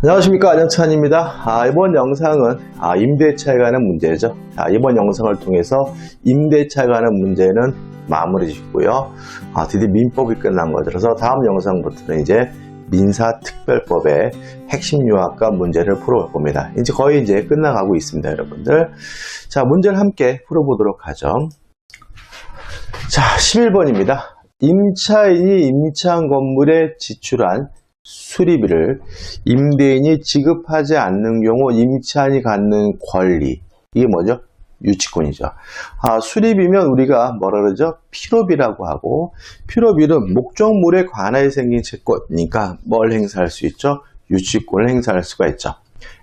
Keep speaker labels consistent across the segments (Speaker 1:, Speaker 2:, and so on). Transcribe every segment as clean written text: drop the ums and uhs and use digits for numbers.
Speaker 1: 안녕하십니까, 안녕찬입니다. 이번 영상은 임대차에 관한 문제죠. 이번 영상을 통해서 임대차에 관한 문제는 마무리 짓고요. 드디어 민법이 끝난 거죠. 그래서 다음 영상부터는 이제 민사특별법의 핵심 요약과 문제를 풀어볼 겁니다. 이제 거의 끝나가고 있습니다, 여러분들. 자, 문제를 함께 풀어보도록 하죠. 자, 11번입니다. 임차인이 임차한 건물에 지출한 수리비를 임대인이 지급하지 않는 경우 임차인이 갖는 권리, 이게 뭐죠? 유치권이죠. 수리비면 우리가 뭐라 그러죠? 필요비라고 하고, 필요비는 목적물에 관하여 생긴 채권이니까 뭘 행사할 수 있죠? 유치권을 행사할 수가 있죠.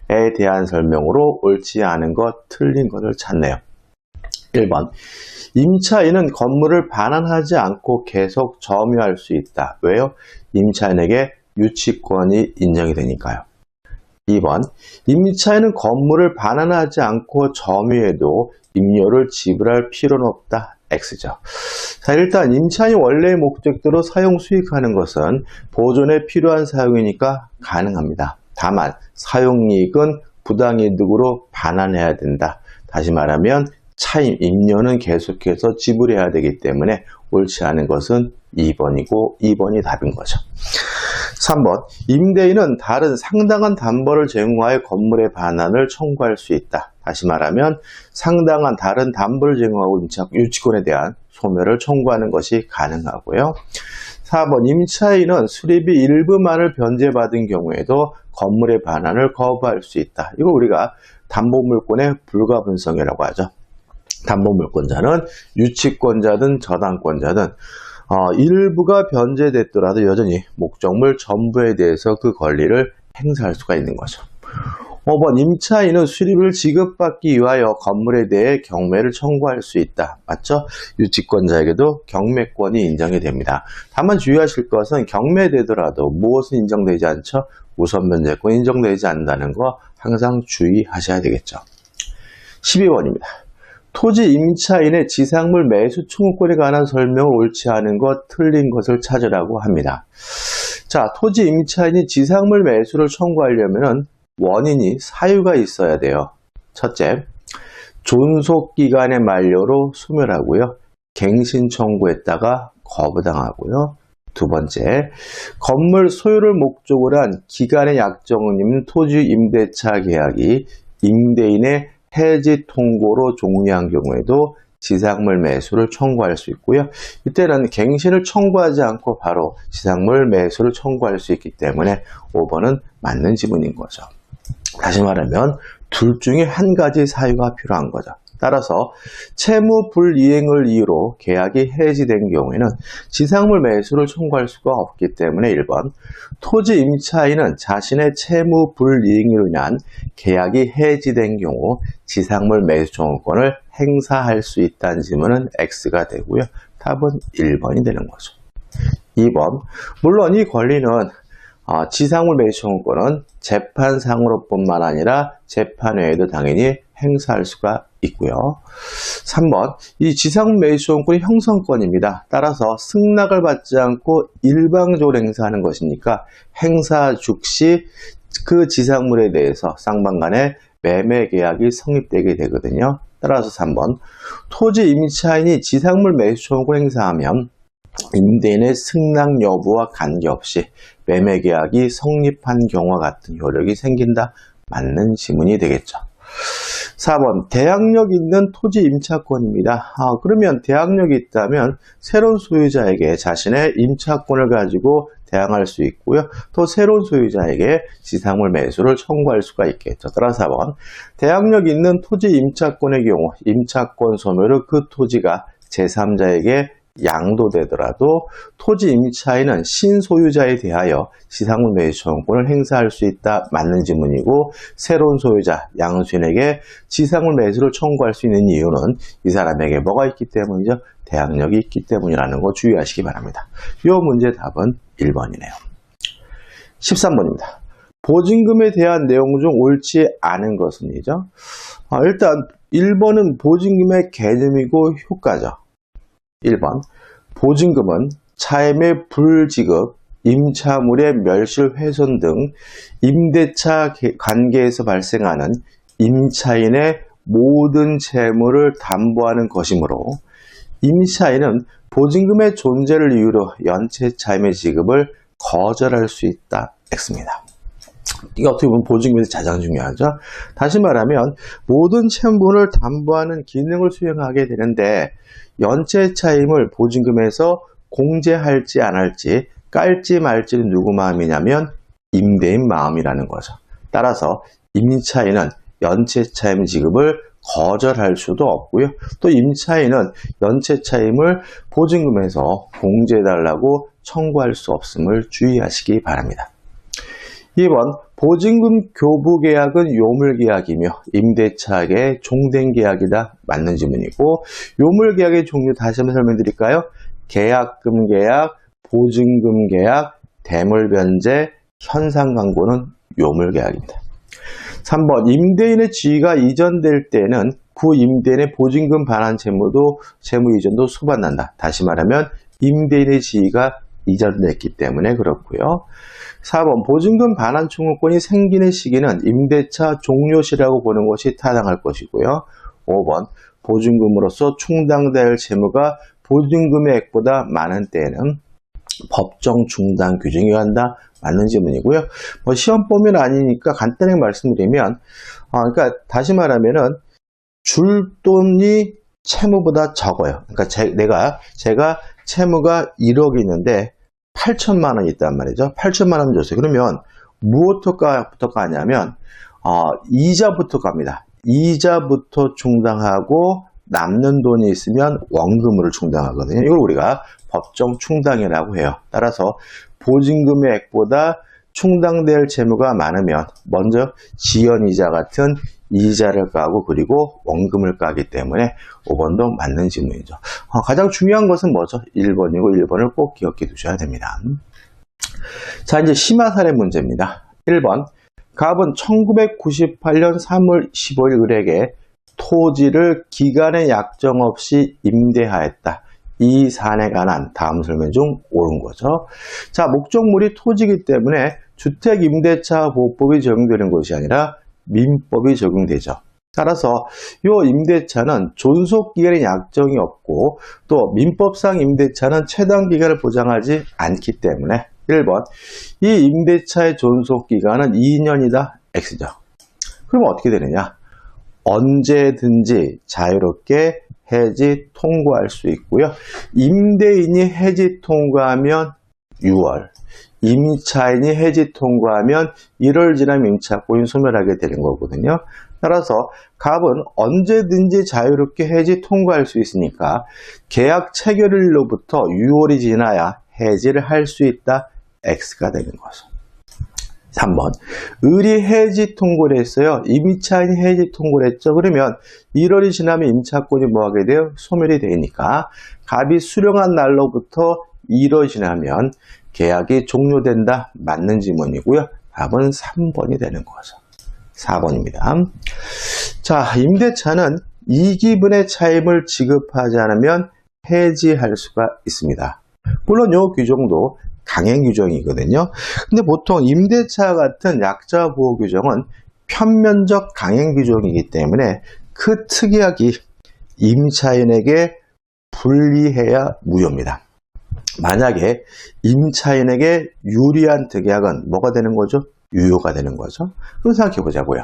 Speaker 1: 에 대한 설명으로 옳지 않은 것, 틀린 것을 찾네요. 1번, 임차인은 건물을 반환하지 않고 계속 점유할 수 있다. 왜요? 임차인에게 유치권이 인정이 되니까요. 2번, 임차인은 건물을 반환하지 않고 점유해도 임료를 지불할 필요는 없다. X죠. 자, 일단 임차인이 원래의 목적대로 사용 수익하는 것은 보존에 필요한 사용이니까 가능합니다. 다만 사용이익은 부당이득으로 반환해야 된다. 다시 말하면 차임, 임료는 계속해서 지불해야 되기 때문에 옳지 않은 것은 2번이고 2번이 답인 거죠. 3번, 임대인은 다른 상당한 담보를 제공하여 건물의 반환을 청구할 수 있다. 다시 말하면 상당한 다른 담보를 제공하고 유치권에 대한 소멸을 청구하는 것이 가능하고요. 4번, 임차인은 수리비 일부만을 변제받은 경우에도 건물의 반환을 거부할 수 있다. 이거 우리가 담보물권의 불가분성이라고 하죠. 담보물권자는 유치권자든 저당권자든 일부가 변제됐더라도 여전히 목적물 전부에 대해서 그 권리를 행사할 수가 있는 거죠. 5번, 임차인은 수리비를 지급받기 위하여 건물에 대해 경매를 청구할 수 있다. 맞죠? 유치권자에게도 경매권이 인정이 됩니다. 다만 주의하실 것은 경매되더라도 무엇은 인정되지 않죠? 우선 변제권 인정되지 않는다는 거 항상 주의하셔야 되겠죠. 12번입니다. 토지 임차인의 지상물 매수 청구권에 관한 설명을 옳지 않은 것, 틀린 것을 찾으라고 합니다. 자, 토지 임차인이 지상물 매수를 청구하려면 원인이 사유가 있어야 돼요. 첫째, 존속기간의 만료로 소멸하고요. 갱신 청구했다가 거부당하고요. 두 번째, 건물 소유를 목적으로 한 기간의 약정은 있는 토지 임대차 계약이 임대인의 해지 통고로 종료한 경우에도 지상물 매수를 청구할 수 있고요. 이때는 갱신을 청구하지 않고 바로 지상물 매수를 청구할 수 있기 때문에 5번은 맞는 지문인 거죠. 다시 말하면 둘 중에 한 가지 사유가 필요한 거죠. 따라서 채무 불이행을 이유로 계약이 해지된 경우에는 지상물 매수를 청구할 수가 없기 때문에 1번, 토지 임차인은 자신의 채무 불이행으로 인한 계약이 해지된 경우 지상물 매수 청구권을 행사할 수 있다는 질문은 X가 되고요. 답은 1번이 되는 거죠. 2번, 물론 이 권리는 지상물 매수 청구권은 재판상으로뿐만 아니라 재판 외에도 당연히 행사할 수가 있고요. 3번, 이 지상물 매수 청구권이 형성권입니다. 따라서 승낙을 받지 않고 일방적으로 행사하는 것이니까 행사 즉시 그 지상물에 대해서 쌍방 간의 매매 계약이 성립되게 되거든요. 따라서 3번, 토지 임차인이 지상물 매수 청구권을 행사하면 임대인의 승낙 여부와 관계없이 매매 계약이 성립한 경우와 같은 효력이 생긴다. 맞는 지문이 되겠죠. 4번, 대항력 있는 토지 임차권입니다. 그러면 대항력이 있다면 새로운 소유자에게 자신의 임차권을 가지고 대항할 수 있고요. 또 새로운 소유자에게 지상물 매수를 청구할 수가 있겠죠. 따라서 4번, 대항력 있는 토지 임차권의 경우 임차권 소멸은 그 토지가 제3자에게 양도되더라도 토지 임차인은 신소유자에 대하여 지상물 매수 청구권을 행사할 수 있다. 맞는 지문이고, 새로운 소유자 양수인에게 지상물 매수를 청구할 수 있는 이유는 이 사람에게 뭐가 있기 때문이죠? 대항력이 있기 때문이라는 거 주의하시기 바랍니다. 이 문제의 답은 1번이네요. 13번입니다. 보증금에 대한 내용 중 옳지 않은 것은이죠. 일단 1번은 보증금의 개념이고 효과죠. 1번, 보증금은 차임의 불지급, 임차물의 멸실 훼손 등 임대차 관계에서 발생하는 임차인의 모든 채무를 담보하는 것이므로 임차인은 보증금의 존재를 이유로 연체차임의 지급을 거절할 수 있다. X입니다. 이게 어떻게 보면 보증금에서 가장 중요하죠. 다시 말하면 모든 채무를 담보하는 기능을 수행하게 되는데 연체차임을 보증금에서 공제할지 안 할지 깔지 말지는 누구 마음이냐면 임대인 마음이라는 거죠. 따라서 임차인은 연체차임 지급을 거절할 수도 없고요. 또 임차인은 연체차임을 보증금에서 공제해달라고 청구할 수 없음을 주의하시기 바랍니다. 2번 보증금 교부계약은 요물계약이며 임대차의 종된 계약이다. 맞는 지문이고 요물계약의 종류 다시 한번 설명드릴까요? 계약금 계약, 보증금 계약, 대물변제, 현상광고는 요물계약입니다. 3번 임대인의 지위가 이전될 때는 구 임대인의 보증금 반환 채무 이전도 소반난다. 다시 말하면 임대인의 지위가 이전됐기 때문에 그렇고요. 4번 보증금 반환 청구권이 생기는 시기는 임대차 종료시라고 보는 것이 타당할 것이고요. 5번 보증금으로서 충당될 채무가 보증금의 액보다 많은 때에는 법정 충당 규정이 한다. 맞는 질문이고요. 시험 범위는 아니니까 간단하게 말씀드리면, 그러니까 다시 말하면은 줄 돈이 채무보다 적어요. 그러니까 제가 채무가 1억이 있는데 8천만 원이 있단 말이죠. 8천만 원 줬어요. 그러면 무엇부터 가냐면 이자부터 갑니다. 이자부터 충당하고 남는 돈이 있으면 원금으로 충당하거든요. 이걸 우리가 법정 충당이라고 해요. 따라서 보증금의 액보다 충당될 채무가 많으면 먼저 지연이자 같은 이자를 까고 그리고 원금을 까기 때문에 5번도 맞는 질문이죠. 가장 중요한 것은 뭐죠? 1번이고 1번을 꼭 기억해 두셔야 됩니다. 자, 이제 심화 사례 문제입니다. 1번 갑은 1998년 3월 15일 을에게 토지를 기간의 약정 없이 임대하였다. 이 사안에 관한 다음 설명 중 옳은 거죠. 자, 목적물이 토지이기 때문에 주택임대차보호법이 적용되는 것이 아니라 민법이 적용되죠. 따라서 이 임대차는 존속기간의 약정이 없고 또 민법상 임대차는 최단기간을 보장하지 않기 때문에 1번 이 임대차의 존속기간은 2년이다. X죠. 그럼 어떻게 되느냐? 언제든지 자유롭게 해지 통고할 수 있고요. 임대인이 해지 통고하면 6월, 임차인이 해지 통고하면 1월 지나면 임차권이 소멸하게 되는 거거든요. 따라서 갑은 언제든지 자유롭게 해지 통고할 수 있으니까 계약 체결일로부터 6월이 지나야 해지를 할 수 있다. X가 되는 거죠. 3번 을이 해지 통고를 했어요. 임차인이 해지 통고를 했죠. 그러면 1월이 지나면 임차권이 뭐하게 돼요? 소멸이 되니까 갑이 수령한 날로부터 1월이 지나면 계약이 종료된다. 맞는 지문이고요. 답은 3번이 되는 거죠. 4번입니다. 자, 임대차는 2기분의 차임을 지급하지 않으면 해지할 수가 있습니다. 물론 이 규정도 강행 규정이거든요. 근데 보통 임대차 같은 약자 보호 규정은 편면적 강행 규정이기 때문에 그 특약이 임차인에게 불리해야 무효입니다. 만약에 임차인에게 유리한 특약은 뭐가 되는 거죠? 유효가 되는 거죠. 그럼 생각해 보자고요.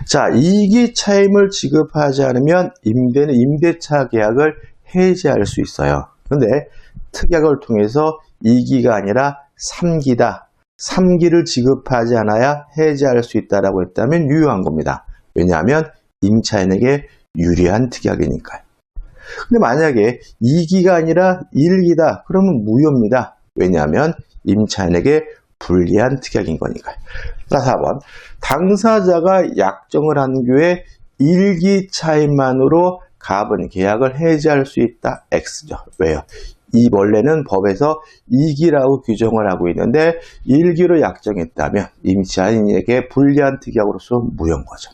Speaker 1: 자, 이기 차임을 지급하지 않으면 임대는 임대차 계약을 해지할 수 있어요. 그런데 특약을 통해서 2기가 아니라 3기다. 3기를 지급하지 않아야 해지할 수 있다라고 했다면 유효한 겁니다. 왜냐하면 임차인에게 유리한 특약이니까요. 근데 만약에 2기가 아니라 1기다. 그러면 무효입니다. 왜냐하면 임차인에게 불리한 특약인 거니까요. 자, 4번. 당사자가 약정을 한 후에 1기 차임만으로 갑은 계약을 해지할 수 있다. X죠. 왜요? 이 원래는 법에서 2기라고 규정을 하고 있는데 1기로 약정했다면 임차인에게 불리한 특약으로서 무효인 거죠.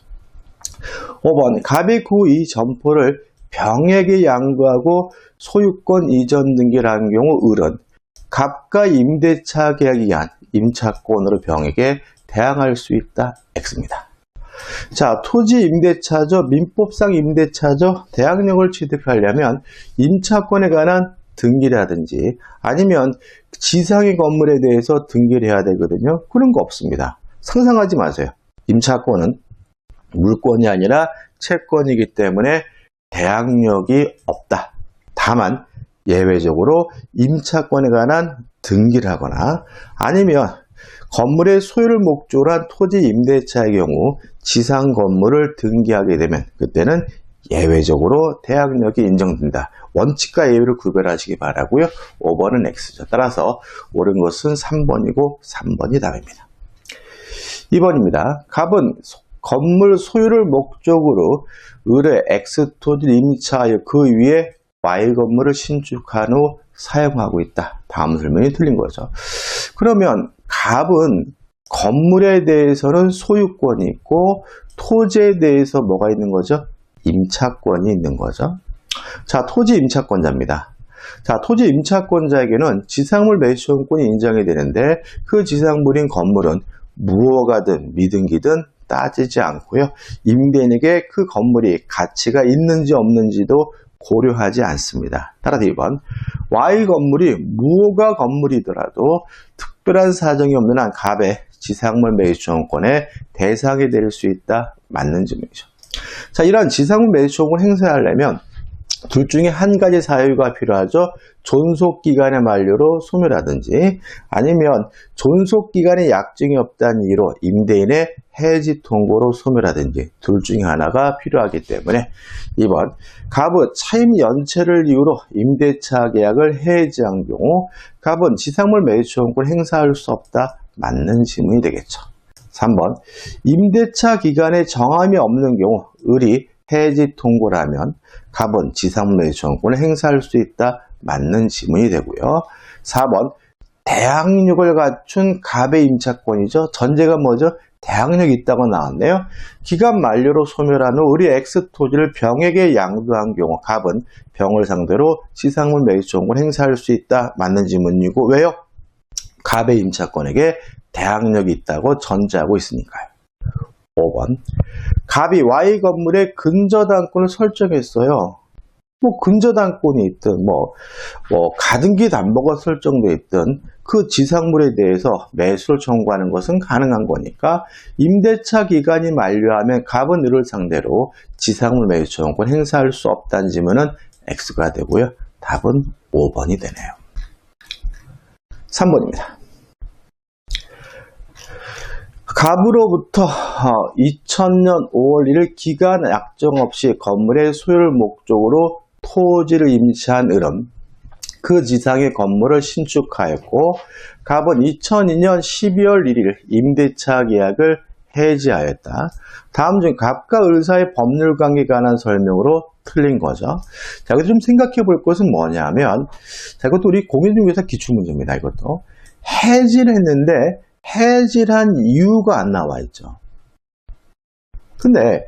Speaker 1: 5번 갑이 그 이 점포를 병에게 양도하고 소유권 이전 등기를 한 경우 을은 갑과 임대차 계약에 의한 임차권으로 병에게 대항할 수 있다. X입니다. 자, 토지 임대차죠. 민법상 임대차죠. 대항력을 취득하려면 임차권에 관한 등기라든지 아니면 지상의 건물에 대해서 등기를 해야 되거든요. 그런 거 없습니다. 상상하지 마세요. 임차권은 물권이 아니라 채권이기 때문에 대항력이 없다. 다만 예외적으로 임차권에 관한 등기를 하거나 아니면 건물의 소유를 목적으로 한 토지 임대차의 경우 지상 건물을 등기하게 되면 그때는 예외적으로 대항력이 인정된다. 원칙과 예외를 구별하시기 바라고요. 5번은 X죠. 따라서 옳은 것은 3번이고 3번이 답입니다. 2번입니다. 갑은 건물 소유를 목적으로 을의 X 토지를 임차하여 그 위에 Y 건물을 신축한 후 사용하고 있다. 다음 설명이 틀린 거죠. 그러면 갑은 건물에 대해서는 소유권이 있고 토지에 대해서 뭐가 있는 거죠? 임차권이 있는 거죠. 자, 토지 임차권자입니다. 자, 토지 임차권자에게는 지상물 매수권이 인정이 되는데 그 지상물인 건물은 무허가든 미등기든 따지지 않고요. 임대인에게 그 건물이 가치가 있는지 없는지도 고려하지 않습니다. 따라서 2번 Y 건물이 무허가 건물이더라도 특별한 사정이 없는 한 갑의 지상물 매수권의 대상이 될 수 있다. 맞는 질문이죠. 자, 이러한 지상물 매수권을 행사하려면 둘 중에 한 가지 사유가 필요하죠. 존속기간의 만료로 소멸하든지 아니면 존속기간의 약정이 없다는 이유로 임대인의 해지 통고로 소멸하든지 둘 중에 하나가 필요하기 때문에 2번 갑은 차임 연체를 이유로 임대차 계약을 해지한 경우 갑은 지상물 매수권을 행사할 수 없다. 맞는 질문이 되겠죠. 3번 임대차 기간에 정함이 없는 경우 을이 해지 통고라면 갑은 지상물 매수권을 행사할 수 있다. 맞는 지문이 되고요. 4번 대항력을 갖춘 갑의 임차권이죠. 전제가 뭐죠? 대항력이 있다고 나왔네요. 기간 만료로 소멸한 후 을이 X 토지를 병에게 양도한 경우 갑은 병을 상대로 지상물 매수권을 행사할 수 있다. 맞는 지문이고 왜요? 갑의 임차권에게 대항력이 있다고 전제하고 있으니까요. 5번 갑이 Y 건물에 근저당권을 설정했어요. 뭐 근저당권이 있든 뭐 가등기 담보가 설정돼 있든 그 지상물에 대해서 매수를 청구하는 것은 가능한 거니까 임대차 기간이 만료하면 갑은 을을 상대로 지상물 매수 청구권 행사할 수 없다는 질문은 X가 되고요. 답은 5번이 되네요. 3번입니다. 갑으로부터 2000년 5월 1일 기간 약정 없이 건물의 소유를 목적으로 토지를 임차한 을은 그 지상의 건물을 신축하였고 갑은 2002년 12월 1일 임대차 계약을 해지하였다. 다음 중 갑과 을 사이의 법률 관계에 관한 설명으로 틀린 거죠. 자, 여기서 좀 생각해 볼 것은 뭐냐면 자, 이것도 우리 공인중개사 기출문제입니다. 이것도 해지를 했는데 해지한 이유가 안 나와 있죠. 근데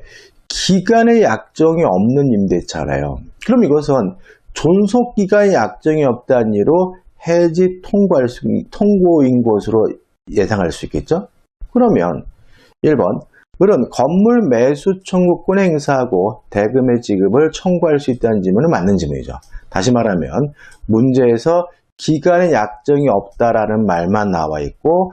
Speaker 1: 기간의 약정이 없는 임대차래요. 그럼 이것은 존속기간의 약정이 없다는 이유로 해지 통고인 것으로 예상할 수 있겠죠? 그러면 1번 을은 건물 매수 청구권 행사하고 대금의 지급을 청구할 수 있다는 질문은 맞는 질문이죠. 다시 말하면 문제에서 기간의 약정이 없다라는 말만 나와 있고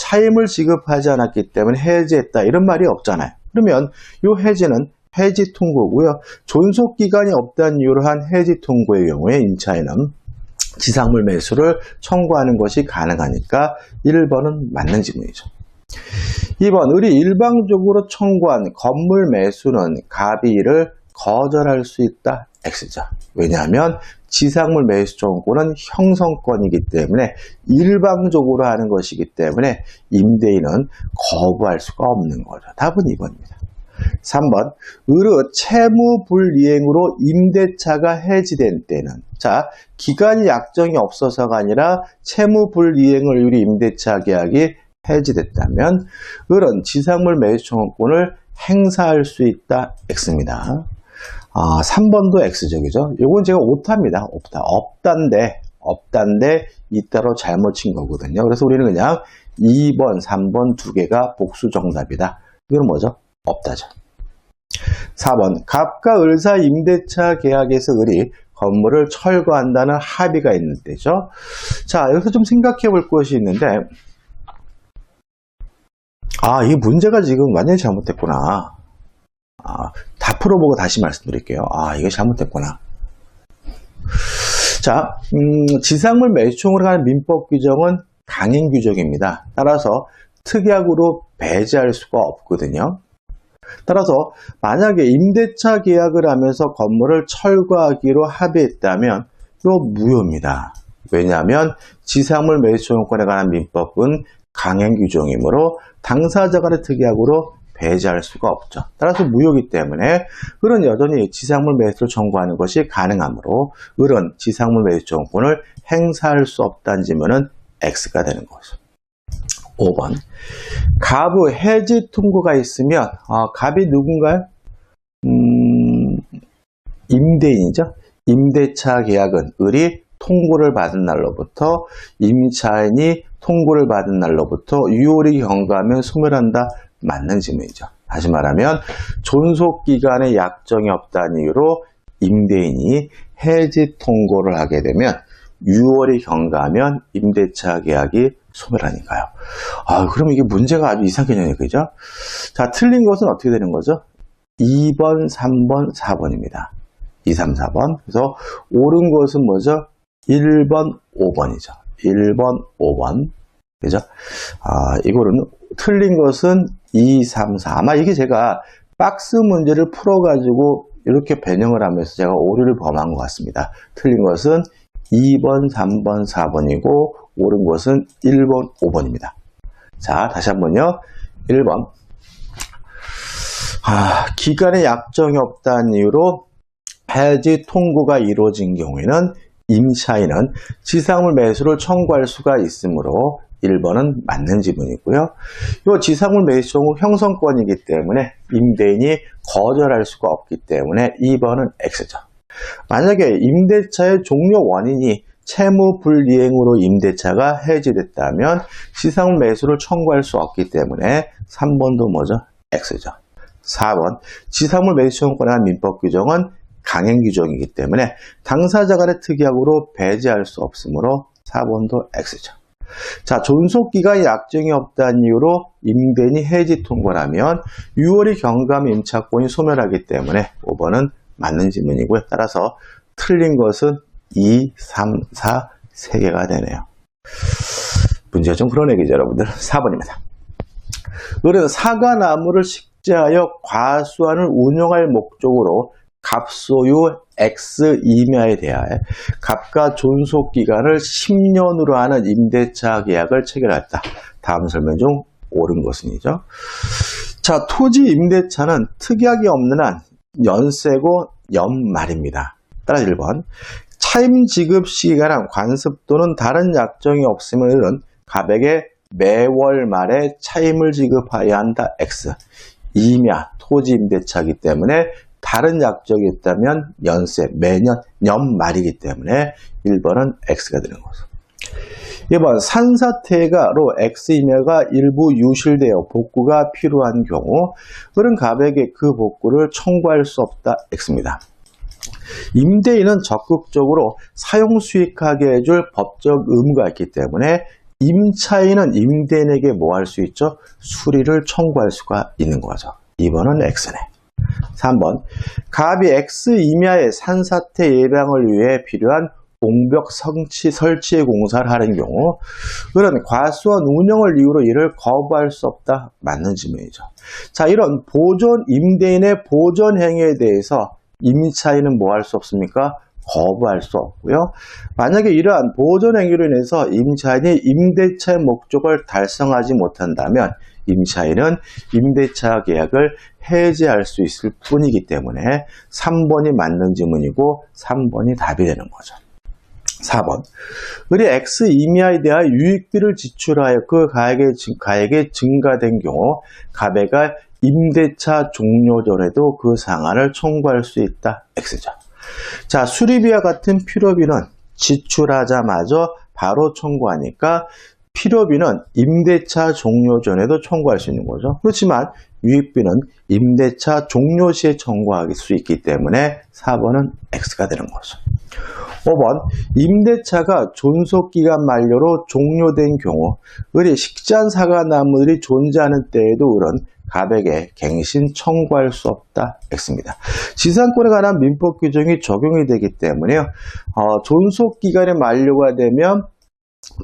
Speaker 1: 차임을 지급하지 않았기 때문에 해지했다 이런 말이 없잖아요. 그러면 이 해지는 해지 통고고요. 존속 기간이 없다는 이유로 한 해지 통고의 경우에 임차인은 지상물 매수를 청구하는 것이 가능하니까 1번은 맞는 질문이죠. 2번 을이 일방적으로 청구한 건물 매수는 갑이 이를 거절할 수 있다. X죠. 왜냐하면 지상물 매수 청구는 형성권이기 때문에 일방적으로 하는 것이기 때문에 임대인은 거부할 수가 없는 거죠. 답은 2번입니다. 3번 을의 채무 불이행으로 임대차가 해지된 때는 자 기간이 약정이 없어서가 아니라 채무 불이행을 이유로 임대차 계약이 해지됐다면 을은 지상물 매수 청구권을 행사할 수 있다. X입니다. 3번도 X적이죠. 이건 제가 오타입니다. 없다인데 없다인데 이따로 잘못 친 거거든요. 그래서 우리는 그냥 2번, 3번 두 개가 복수 정답이다. 이건 뭐죠? 없다죠. 4번, 갑과 을 사이 임대차 계약에서 을이 건물을 철거한다는 합의가 있는 때죠. 자, 여기서 좀 생각해 볼 것이 있는데, 이 문제가 지금 완전히 잘못됐구나. 다 풀어보고 다시 말씀드릴게요. 이거 잘못됐구나. 자, 지상물 매수총으로 가는 민법 규정은 강행 규정입니다. 따라서 특약으로 배제할 수가 없거든요. 따라서 만약에 임대차 계약을 하면서 건물을 철거하기로 합의했다면 이거 무효입니다. 왜냐하면 지상물 매수총권에 관한 민법은 강행 규정이므로 당사자 간의 특약으로 배제할 수가 없죠. 따라서 무효이기 때문에 을은 여전히 지상물 매수를 청구하는 것이 가능하므로 을은 지상물 매수청구권을 행사할 수 없다는 지문은 X가 되는 거죠. 5번, 갑의 해지 통고가 있으면 갑이 누군가요? 임대인이죠. 임대차 계약은 을이 통고를 받은 날로부터 임차인이 통고를 받은 날로부터 유효력이 경과하면 소멸한다. 맞는 지문이죠. 다시 말하면 존속기간에 약정이 없다는 이유로 임대인이 해지 통고를 하게 되면 6월이 경과하면 임대차 계약이 소멸하니까요. 그럼 이게 문제가 아주 이상하네요. 그죠? 자, 틀린 것은 어떻게 되는 거죠? 2번, 3번, 4번입니다. 2, 3, 4번. 그래서 옳은 것은 뭐죠? 1번, 5번이죠. 1번, 5번. 그죠? 이거는 틀린 것은 2, 3, 4. 아마 이게 제가 박스 문제를 풀어가지고 이렇게 변형을 하면서 제가 오류를 범한 것 같습니다. 틀린 것은 2번, 3번, 4번이고 옳은 것은 1번, 5번입니다. 자, 다시 한번요. 1번. 기간에 약정이 없다는 이유로 해지 통고가 이루어진 경우에는 임차인은 지상물 매수를 청구할 수가 있으므로 1번은 맞는 지문이고요. 이 지상물 매수 청구 형성권이기 때문에 임대인이 거절할 수가 없기 때문에 2번은 X죠. 만약에 임대차의 종료 원인이 채무 불이행으로 임대차가 해지됐다면 지상물 매수를 청구할 수 없기 때문에 3번도 뭐죠? X죠. 4번, 지상물 매수 청구권에 관한 민법 규정은 강행 규정이기 때문에 당사자 간의 특약으로 배제할 수 없으므로 4번도 X죠. 자, 존속기간에 약정이 없다는 이유로 임대인이 해지 통고를 하면 6월이 경과하면 임차권이 소멸하기 때문에 5번은 맞는 지문이고요. 따라서 틀린 것은 2, 3, 4, 3개가 되네요. 문제가 좀 그러네, 그죠, 여러분들? 4번입니다. 을은 사과나무를 식재하여 과수원을 운영할 목적으로 갑소유 X 임야에 대하여 갑과 존속기간을 10년으로 하는 임대차 계약을 체결했다. 다음 설명 중 옳은 것은이죠. 자, 토지 임대차는 특약이 없는 한 연세고 연말입니다. 따라서 1번. 차임 지급 시기간 관습 또는 다른 약정이 없으면 을은 갑에게 매월 말에 차임을 지급하여야 한다. X. 임야, 토지 임대차이기 때문에 다른 약정이 있다면 연세, 매년 연말이기 때문에 1번은 X가 되는 거죠. 2번, 산사태가로 X 임야가 일부 유실되어 복구가 필요한 경우 을은 갑에게 그 복구를 청구할 수 없다. X입니다. 임대인은 적극적으로 사용 수익하게 해줄 법적 의무가 있기 때문에 임차인은 임대인에게 뭐 할 수 있죠? 수리를 청구할 수가 있는 거죠. 2번은 X네. 3번, 갑이 X 임야의 산사태 예방을 위해 필요한 공벽 설치 공사를 하는 경우 을은 과수원 운영을 이유로 이를 거부할 수 없다. 맞는 지문이죠. 자, 이런 임대인의 보존 행위에 대해서 임차인은 뭐 할 수 없습니까? 거부할 수 없고요. 만약에 이러한 보존 행위로 인해서 임차인이 임대차의 목적을 달성하지 못한다면 임차인은 임대차 계약을 해지할 수 있을 뿐이기 때문에 3번이 맞는 지문이고 3번이 답이 되는 거죠. 4번, 을이 X 임야에 대한 유익비를 지출하여 그 가액이 증가된 경우 갑에가 임대차 종료 전에도 그 상한을 청구할 수 있다. X죠. 자, 수리비와 같은 필요비는 지출하자마자 바로 청구하니까 필요비는 임대차 종료 전에도 청구할 수 있는 거죠. 그렇지만 유익비는 임대차 종료 시에 청구할 수 있기 때문에 4번은 X가 되는 거죠. 5번, 임대차가 존속기간 만료로 종료된 경우 을이 식재한 사과나무들이 존재하는 때에도 을은 갑에게 갱신 청구할 수 없다. X입니다. 지상권에 관한 민법 규정이 적용이 되기 때문에요. 존속기간이 만료가 되면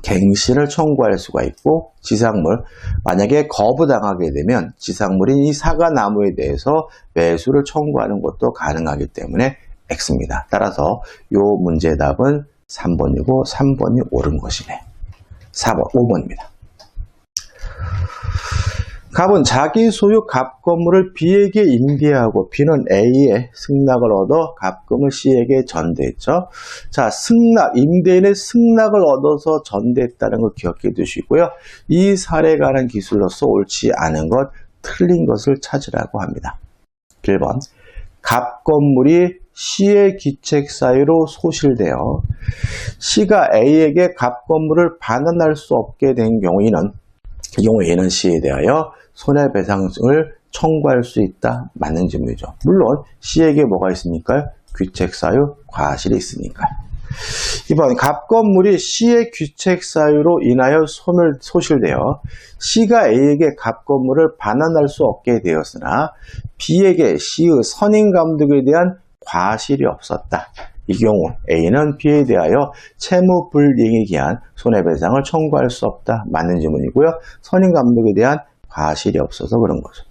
Speaker 1: 갱신을 청구할 수가 있고, 지상물, 만약에 거부당하게 되면 지상물인 이 사과나무에 대해서 매수를 청구하는 것도 가능하기 때문에 X입니다. 따라서 이 문제의 답은 3번이고 3번이 옳은 것이네. 4번, 5번입니다. 갑은 자기 소유 갑 건물을 B에게 임대하고 B는 A의 승낙을 얻어 갑금을 C에게 전대했죠. 자, 승낙, 임대인의 승낙을 얻어서 전대했다는 걸 기억해 두시고요. 이 사례에 관한 기술로서 옳지 않은 것, 틀린 것을 찾으라고 합니다. 1번, 갑 건물이 C의 기책 사유로 소실되어 C가 A에게 갑 건물을 반환할 수 없게 된 경우에는 이 경우 A는 C에 대하여 손해배상을 청구할 수 있다. 맞는 질문이죠. 물론 C에게 뭐가 있으니까요? 귀책사유, 과실이 있으니까요. 2번, 갑 건물이 C의 귀책사유로 인하여 소실되어 C가 A에게 갑 건물을 반환할 수 없게 되었으나 B에게 C의 선임감독에 대한 과실이 없었다. 이 경우 A는 B에 대하여 채무 불이행에 기한 손해배상을 청구할 수 없다. 맞는 질문이고요. 선임감독에 대한 과실이 없어서 그런 거죠.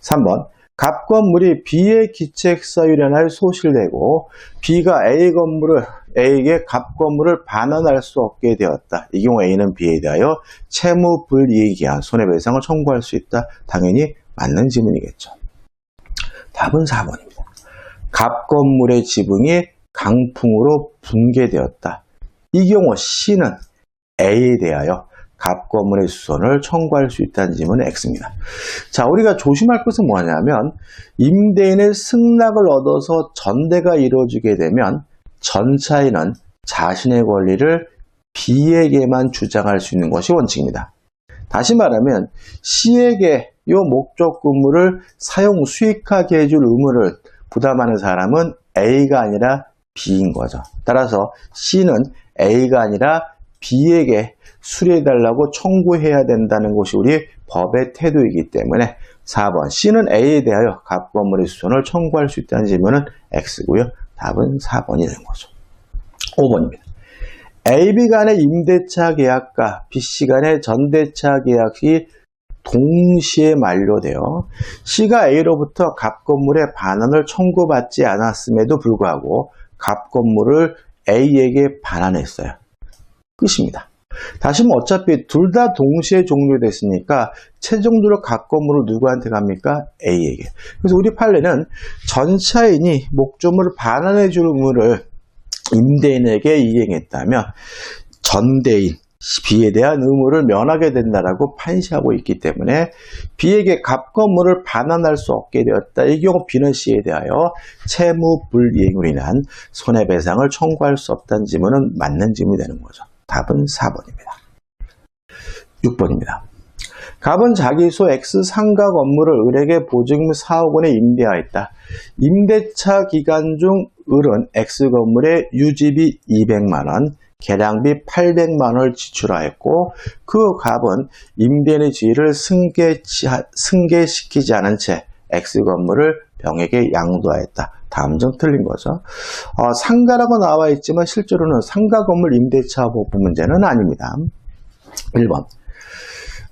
Speaker 1: 3번, 갑 건물이 B의 기책사유로 인하여 소실되고 B가 A에게 갑 건물을 반환할 수 없게 되었다. 이 경우 A는 B에 대하여 채무 불이행에 기한 손해배상을 청구할 수 있다. 당연히 맞는 질문이겠죠. 답은 4번입니다. 갑 건물의 지붕이 강풍으로 붕괴되었다. 이 경우 C는 A에 대하여 갑 건물의 수선을 청구할 수 있다는 질문은 X입니다. 자, 우리가 조심할 것은 뭐냐면 임대인의 승낙을 얻어서 전대가 이루어지게 되면 전차인은 자신의 권리를 B에게만 주장할 수 있는 것이 원칙입니다. 다시 말하면 C에게 이 목적 근무를 사용 수익하게 해줄 의무를 부담하는 사람은 A가 아니라 B인 거죠. 따라서 C는 A가 아니라 B에게 수리해달라고 청구해야 된다는 것이 우리 법의 태도이기 때문에 4번, C는 A에 대하여 갑 건물의 수선을 청구할 수 있다는 질문은 X고요. 답은 4번이 되는 거죠. 5번입니다. A, B 간의 임대차 계약과 B, C 간의 전대차 계약이 동시에 만료되어 C가 A로부터 갑 건물의 반환을 청구받지 않았음에도 불구하고 갑 건물을 A에게 반환했어요. 끝입니다. 다시 어차피 둘 다 동시에 종료됐으니까 최종적으로 갑 건물을 누구한테 갑니까? A에게. 그래서 우리 판례는 전차인이 목조물을 반환해 줄 의무를 임대인에게 이행했다면 전대인 B에 대한 의무를 면하게 된다라고 판시하고 있기 때문에 B에게 갑 건물을 반환할 수 없게 되었다. 이 경우 B는 C에 대하여 채무 불이행으로 인한 손해배상을 청구할 수 없다는 질문은 맞는 질문이 되는 거죠. 답은 4번입니다. 6번입니다. 갑은 자기 소 X 상가 건물을 을에게 보증금 4억 원에 임대하였다. 임대차 기간 중 을은 X 건물의 유지비 200만 원, 개량비 800만 원을 지출하였고 그 갑은 임대인의 지위를 승계시키지 않은 채 X 건물을 병에게 양도하였다. 다음 점 틀린 거죠. 상가라고 나와 있지만 실제로는 상가 건물 임대차 보부 문제는 아닙니다. 1번.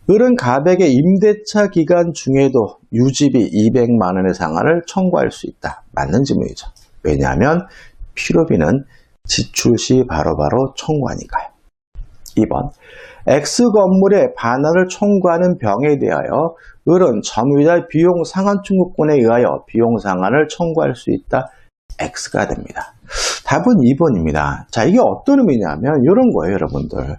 Speaker 1: 을은 갑에게 임대차 기간 중에도 유지비 200만 원의 상한을 청구할 수 있다. 맞는 질문이죠. 왜냐하면 필요비는 지출 시 바로바로 청구하니까요. 2번. X 건물의 반환을 청구하는 병에 대하여 을은 점유자 비용 상한 청구권에 의하여 비용 상한을 청구할 수 있다. X가 됩니다. 답은 2번입니다. 자, 이게 어떤 의미냐면 이런 거예요, 여러분들.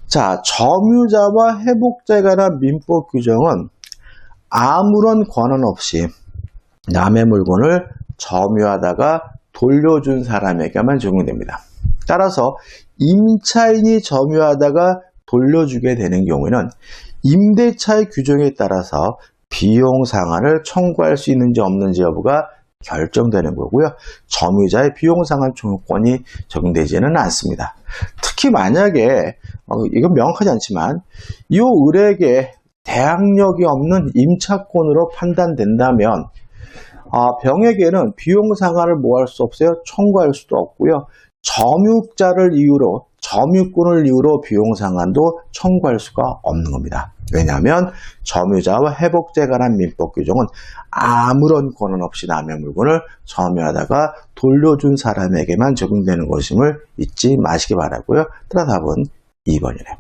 Speaker 1: 자, 점유자와 회복자에 관한 민법 규정은 아무런 권한 없이 남의 물건을 점유하다가 돌려준 사람에게만 적용됩니다. 따라서 임차인이 점유하다가 돌려주게 되는 경우에는 임대차의 규정에 따라서 비용 상한을 청구할 수 있는지 없는지 여부가 결정되는 거고요. 점유자의 비용 상한 청구권이 적용되지는 않습니다. 특히 만약에 이건 명확하지 않지만 이 을에게 대항력이 없는 임차권으로 판단된다면 병에게는 비용 상한을 뭐 할 수 없어요? 청구할 수도 없고요. 점유권을 이유로 비용 상한도 청구할 수가 없는 겁니다. 왜냐하면 점유자와 회복자에 관한 민법 규정은 아무런 권한 없이 남의 물건을 점유하다가 돌려준 사람에게만 적용되는 것임을 잊지 마시기 바라고요. 따라 답은 2번이네요.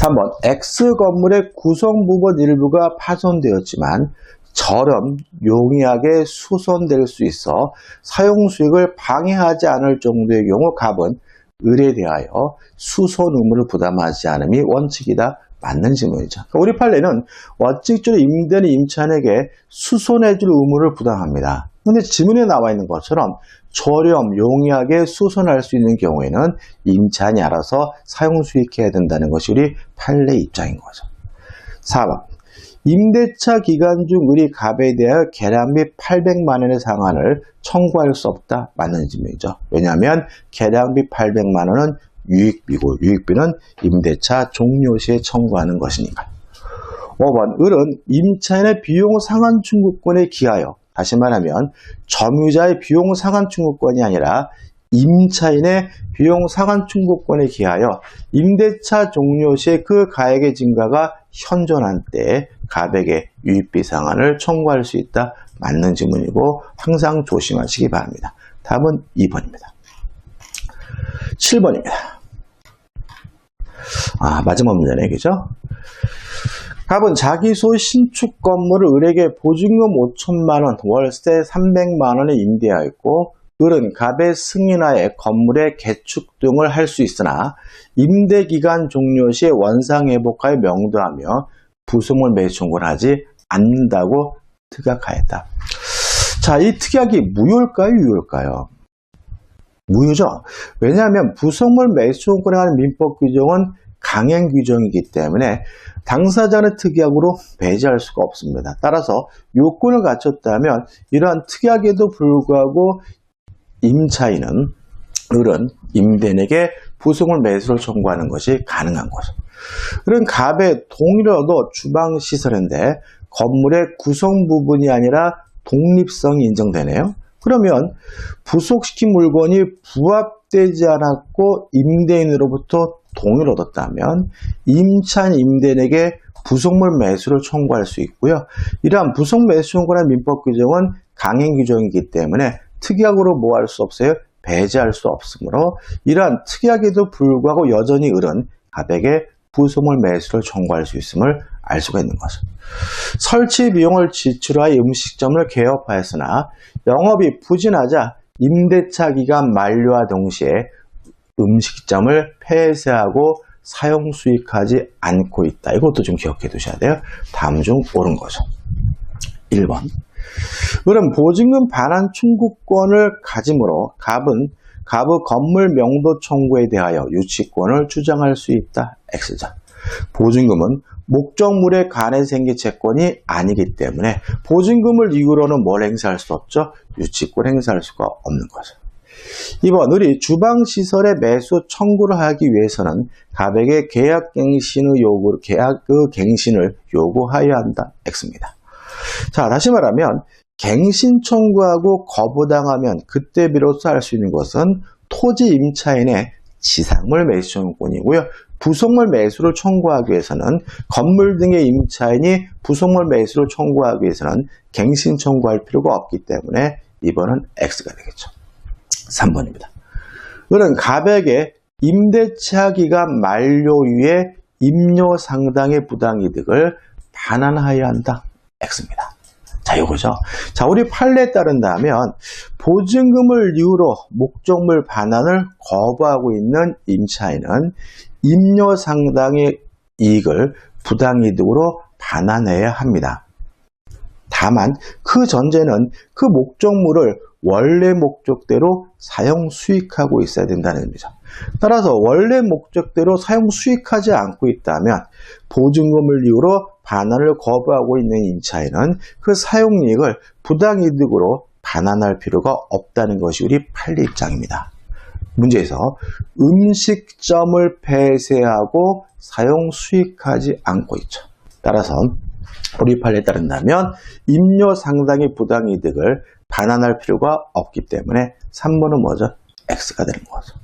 Speaker 1: 3번 X 건물의 구성 부분 일부가 파손되었지만 처럼 용이하게 수선될 수 있어 사용 수익을 방해하지 않을 정도의 경우 갑은 을에 대하여 수선 의무를 부담하지 않음이 원칙이다. 맞는 질문이죠. 우리 판례는 원칙적으로 임대는 임차인에게 수선해줄 의무를 부담합니다. 그런데 지문에 나와 있는 것처럼 저렴, 용이하게 수선할 수 있는 경우에는 임차인이 알아서 사용 수익해야 된다는 것이 우리 판례 입장인 거죠. 4번 임대차 기간 중 을이 갑에 대하여 계량비 800만 원의 상한을 청구할 수 없다. 맞는 질문이죠. 왜냐하면 계량비 800만 원은 유익비고 유익비는 임대차 종료 시에 청구하는 것이니까. 5번 을은 임차인의 비용 상한 청구권에 기하여, 다시 말하면 점유자의 비용 상한 청구권이 아니라 임차인의 비용 상한 청구권에 기하여 임대차 종료 시에 그 가액의 증가가 현존한 때에 갑에게 유익비 상한을 청구할 수 있다. 맞는 질문이고 항상 조심하시기 바랍니다. 답은 2번입니다. 7번입니다. 마지막 문제네, 그죠? 갑은 자기 소유 신축 건물을 을에게 보증금 5천만 원, 월세 300만 원에 임대하였고 을은 갑의 승인하에 건물의 개축 등을 할 수 있으나 임대기간 종료 시에 원상회복하여 명도하며 부속물 매수 청구를 하지 않는다고 특약하였다. 자, 이 특약이 무효일까요? 유효일까요? 무효죠. 왜냐하면 부속물 매수 청구에 관한 민법 규정은 강행 규정이기 때문에 당사자는 특약으로 배제할 수가 없습니다. 따라서 요건을 갖췄다면 이러한 특약에도 불구하고 임차인은 을은 임대인에게 부속물 매수를 청구하는 것이 가능한 거죠. 그런 갑의 동의를 얻어 주방시설인데 건물의 구성 부분이 아니라 독립성이 인정되네요. 그러면 부속시킨 물건이 부합되지 않았고 임대인으로부터 동의를 얻었다면 임차인 임대인에게 부속물 매수를 청구할 수 있고요. 이러한 부속 매수 청구란 민법 규정은 강행 규정이기 때문에 특약으로 뭐 할 수 없어요? 배제할 수 없으므로 이러한 특약에도 불구하고 여전히 을은 갑에게 부속물 매수를 청구할 수 있음을 알 수가 있는 거죠. 설치 비용을 지출하여 음식점을 개업하였으나 영업이 부진하자 임대차 기간 만료와 동시에 음식점을 폐쇄하고 사용 수익하지 않고 있다. 이것도 좀 기억해 두셔야 돼요. 다음 중 옳은 거죠. 1번. 을은 보증금 반환 청구권을 가지므로 갑의 건물 명도 청구에 대하여 유치권을 주장할 수 있다. X죠. 보증금은 목적물에 관해 생긴 채권이 아니기 때문에 보증금을 이유로는 뭘 행사할 수 없죠? 유치권 행사할 수가 없는 거죠. 2번, 을이 주방시설의 매수 청구를 하기 위해서는 갑에게 계약 갱신을 요구하여야 한다. X입니다. 자, 다시 말하면 갱신 청구하고 거부당하면 그때 비로소 할 수 있는 것은 토지 임차인의 지상물 매수 청구권이고요. 부속물 매수를 청구하기 위해서는 건물 등의 임차인이 부속물 매수를 청구하기 위해서는 갱신 청구할 필요가 없기 때문에 2번은 X가 되겠죠. 3번입니다. 을은 갑에게 임대차 기간 만료 후에 임료 상당의 부당이득을 반환하여야 한다. X입니다. 자, 이거죠. 자, 우리 판례에 따른다면 보증금을 이유로 목적물 반환을 거부하고 있는 임차인은 임료 상당의 이익을 부당이득으로 반환해야 합니다. 다만 그 전제는 그 목적물을 원래 목적대로 사용 수익하고 있어야 된다는 의미죠. 따라서 원래 목적대로 사용 수익하지 않고 있다면 보증금을 이유로 반환을 거부하고 있는 임차인은 그 사용이익을 부당이득으로 반환할 필요가 없다는 것이 우리 판례 입장입니다. 문제에서 음식점을 폐쇄하고 사용 수익하지 않고 있죠. 따라서 우리 판례에 따른다면 임료 상당의 부당이득을 반환할 필요가 없기 때문에 3번은 뭐죠? X가 되는 거죠.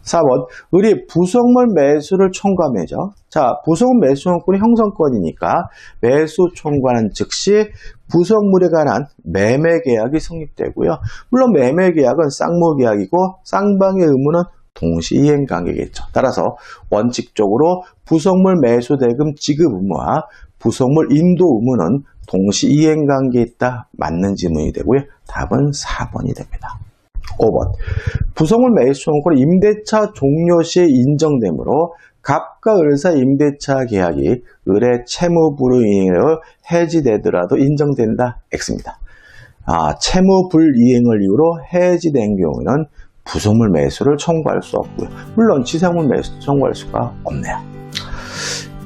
Speaker 1: 4번, 의리 부속물 매수를 청구하면죠. 자, 부속물 매수 청구권이 형성권이니까 매수 청구하는 즉시 부속물에 관한 매매 계약이 성립되고요. 물론 매매 계약은 쌍무 계약이고 쌍방의 의무는 동시 이행 관계겠죠. 따라서 원칙적으로 부속물 매수 대금 지급 의무와 부속물 인도 의무는 동시 이행 관계에 있다. 맞는 지문이 되고요. 답은 4번이 됩니다. 5번. 부속물 매수 청구권은 임대차 종료 시에 인정되므로 갑과 을 사이 임대차 계약이 을의 채무 불이행으로 해지되더라도 인정된다. X입니다. 채무 불이행을 이유로 해지된 경우에는 부속물 매수를 청구할 수 없고요. 물론 지상물 매수 청구할 수가 없네요.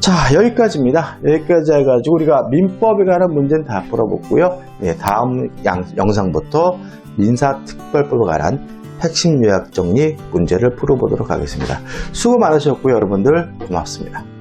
Speaker 1: 자, 여기까지입니다. 여기까지 해가지고 우리가 민법에 관한 문제는 다 풀어봤고요. 네, 다음 영상부터 민사특별법에 관한 핵심 요약 정리 문제를 풀어보도록 하겠습니다. 수고 많으셨고요. 여러분들 고맙습니다.